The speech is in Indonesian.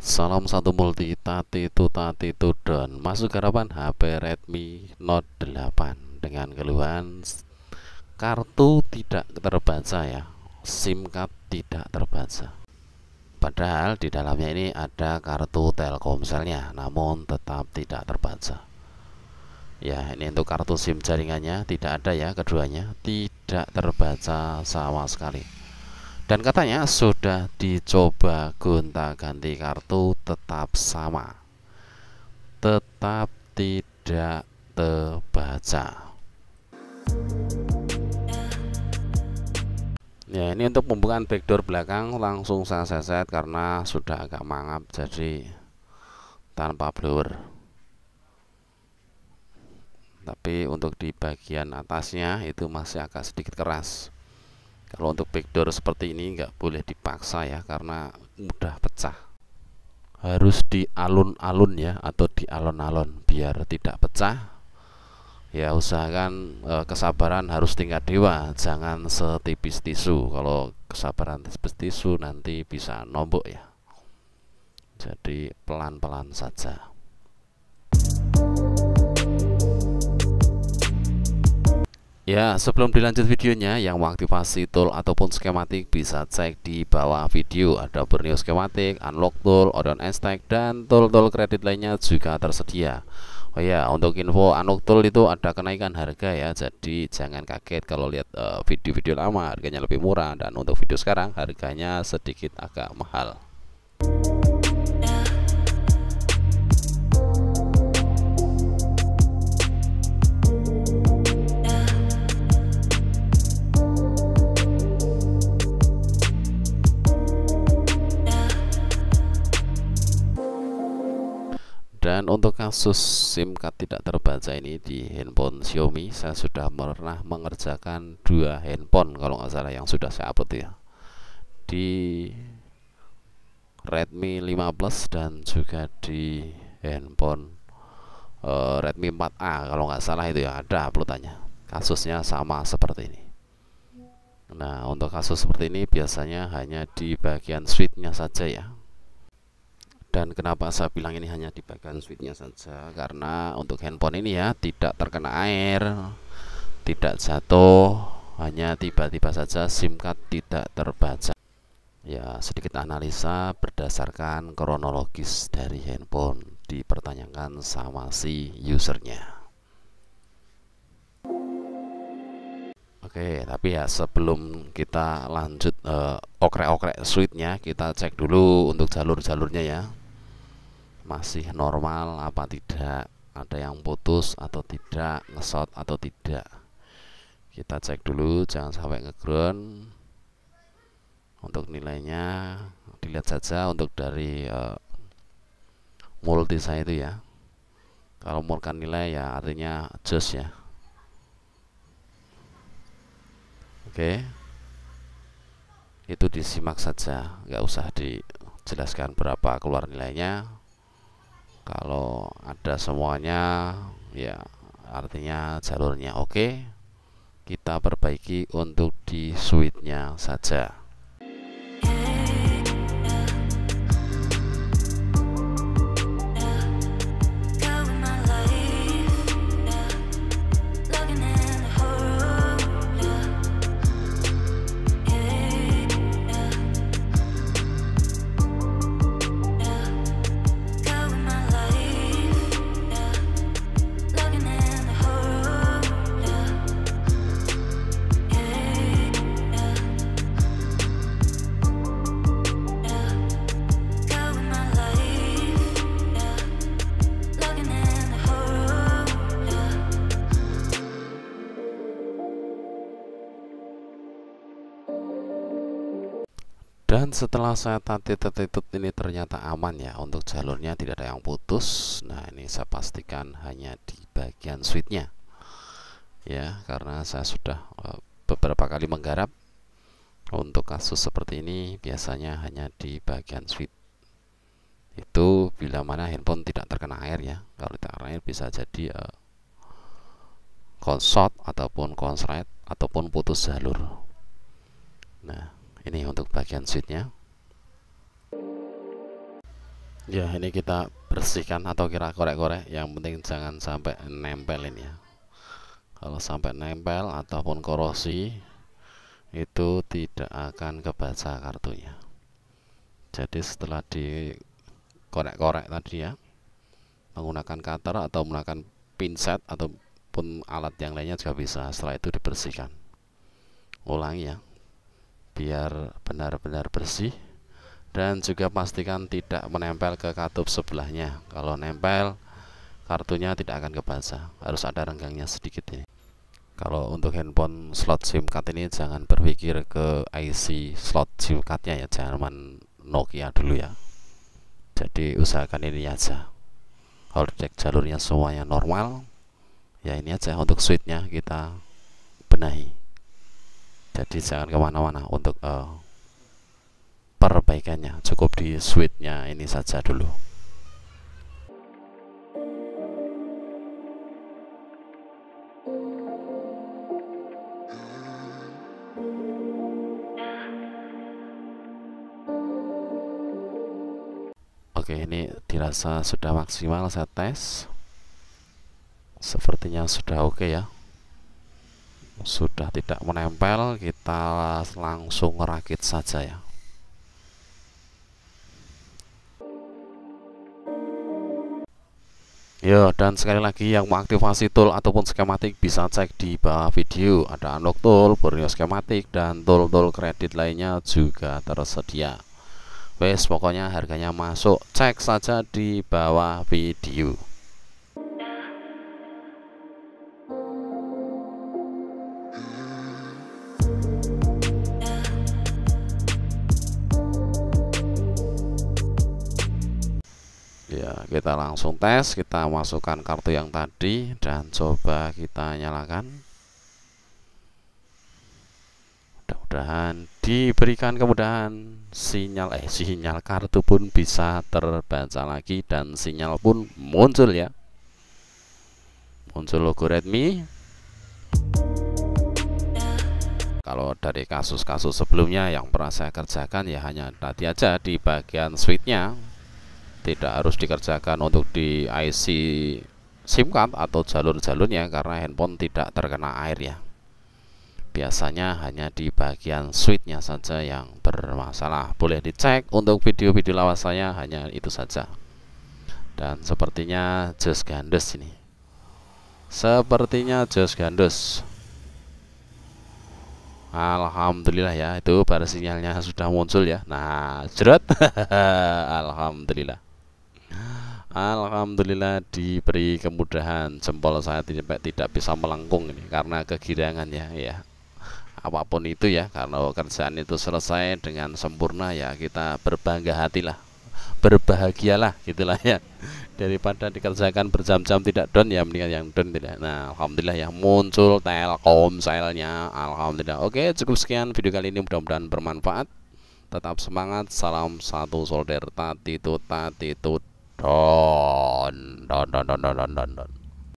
Salam satu multi tatitu dan masuk garapan HP Redmi Note 8 dengan keluhan kartu tidak terbaca ya, SIM card tidak terbaca. Padahal di dalamnya ini ada kartu Telkomselnya, namun tetap tidak terbaca. Ya, ini untuk kartu SIM jaringannya tidak ada ya, keduanya tidak terbaca sama sekali. Dan katanya sudah dicoba gonta-ganti kartu tetap sama, tetap tidak terbaca. Ya, ini untuk pembukaan backdoor belakang langsung saya set karena sudah agak mangap, jadi tanpa blower. Tapi untuk di bagian atasnya itu masih agak sedikit keras. Kalau untuk backdoor seperti ini nggak boleh dipaksa ya, karena mudah pecah. Harus di alun-alun ya, atau di alon-alon biar tidak pecah. Ya usahakan kesabaran harus tingkat dewa, jangan setipis tisu. Kalau kesabaran tipis tisu nanti bisa nombok ya. Jadi pelan-pelan saja. Ya, sebelum dilanjut videonya, yang mau aktivasi tool ataupun skematik bisa cek di bawah video. Ada Borneo skematik, unlock tool, Orion Stack, dan tool-tool kredit lainnya juga tersedia. Oh ya, untuk info unlock tool itu ada kenaikan harga ya, jadi jangan kaget kalau lihat video-video lama harganya lebih murah, dan untuk video sekarang harganya sedikit agak mahal. Dan untuk kasus SIM card tidak terbaca ini di handphone Xiaomi, saya sudah pernah mengerjakan 2 handphone kalau nggak salah yang sudah saya upload ya, di Redmi 5 Plus dan juga di handphone Redmi 4A kalau nggak salah itu ya, ada uploadannya. Kasusnya sama seperti ini. Nah, untuk kasus seperti ini biasanya hanya di bagian switchnya saja ya. Dan kenapa saya bilang ini hanya di bagian switchnya saja, karena untuk handphone ini ya tidak terkena air, tidak jatuh, hanya tiba-tiba saja SIM card tidak terbaca. Ya, sedikit analisa berdasarkan kronologis dari handphone dipertanyakan sama si usernya. Oke, tapi ya sebelum kita lanjut okrek-okrek switchnya, kita cek dulu untuk jalur-jalurnya ya, masih normal apa tidak, ada yang putus atau tidak, ngesot atau tidak. Kita cek dulu, jangan sampai ngeground. Untuk nilainya dilihat saja untuk dari multi saya itu ya. Kalau murkan nilai ya artinya just ya. Oke, itu disimak saja, nggak usah dijelaskan berapa keluar nilainya. Kalau ada semuanya ya artinya jalurnya oke. Kita perbaiki untuk di switchnya saja. Dan setelah saya tatip ini ternyata aman ya, untuk jalurnya tidak ada yang putus. Nah, ini saya pastikan hanya di bagian switchnya ya, karena saya sudah beberapa kali menggarap. Untuk kasus seperti ini biasanya hanya di bagian switch. Itu bila mana handphone tidak terkena air ya. Kalau tidak terkena air bisa jadi short ataupun konslet ataupun putus jalur. Nah, ini untuk bagian switchnya. Ya, ini kita bersihkan atau kira korek-korek, yang penting jangan sampai nempel ini ya. Kalau sampai nempel ataupun korosi, itu tidak akan kebaca kartunya. Jadi setelah dikorek-korek tadi ya, menggunakan cutter atau menggunakan pinset ataupun alat yang lainnya juga bisa. Setelah itu dibersihkan. Ulangi ya, biar benar-benar bersih. Dan juga pastikan tidak menempel ke katup sebelahnya. Kalau nempel, kartunya tidak akan kebaca. Harus ada renggangnya sedikit ini. Kalau untuk handphone slot SIM card ini jangan berpikir ke IC slot SIM cardnya ya, jangan Nokia dulu ya. Jadi usahakan ini aja. Kalau cek jalurnya semuanya normal, ya ini aja untuk switchnya kita benahi. Jadi jangan kemana-mana untuk perbaikannya, cukup di switchnya ini saja dulu. Oke, ini dirasa sudah maksimal, saya tes. Sepertinya sudah oke ya. Sudah tidak menempel, kita langsung rakit saja ya. Yo, dan sekali lagi yang mau aktivasi tool ataupun skematik bisa cek di bawah video. Ada unlock tool, Borneo skematik, dan tool-tool kredit lainnya juga tersedia. Wes, pokoknya harganya masuk, cek saja di bawah video. Ya, kita langsung tes, kita masukkan kartu yang tadi dan coba kita nyalakan. Mudah-mudahan diberikan kemudahan, sinyal kartu pun bisa terbaca lagi dan sinyal pun muncul ya. Muncul logo Redmi. Kalau dari kasus-kasus sebelumnya yang pernah saya kerjakan ya hanya tadi aja di bagian switchnya, tidak harus dikerjakan untuk di IC SIM card atau jalur-jalurnya karena handphone tidak terkena air ya. Biasanya hanya di bagian switchnya saja yang bermasalah. Boleh dicek untuk video-video lawas saya, hanya itu saja. Dan sepertinya jos gandes ini. Sepertinya jos gandes. Alhamdulillah ya, itu pada sinyalnya sudah muncul ya. Nah, jerat. Alhamdulillah. Alhamdulillah diberi kemudahan. Jempol saya tidak bisa melengkung ini karena kegirangan ya. Apapun itu ya, kalau kerjaan itu selesai dengan sempurna ya kita berbangga hatilah, berbahagialah gitulah ya. Daripada dikerjakan berjam-jam tidak down ya mendingan yang down tidak. Nah, alhamdulillah ya muncul Telkomselnya. Alhamdulillah. Oke, cukup sekian video kali ini, mudah-mudahan bermanfaat. Tetap semangat, salam satu solder, tati tut don don don don don don don.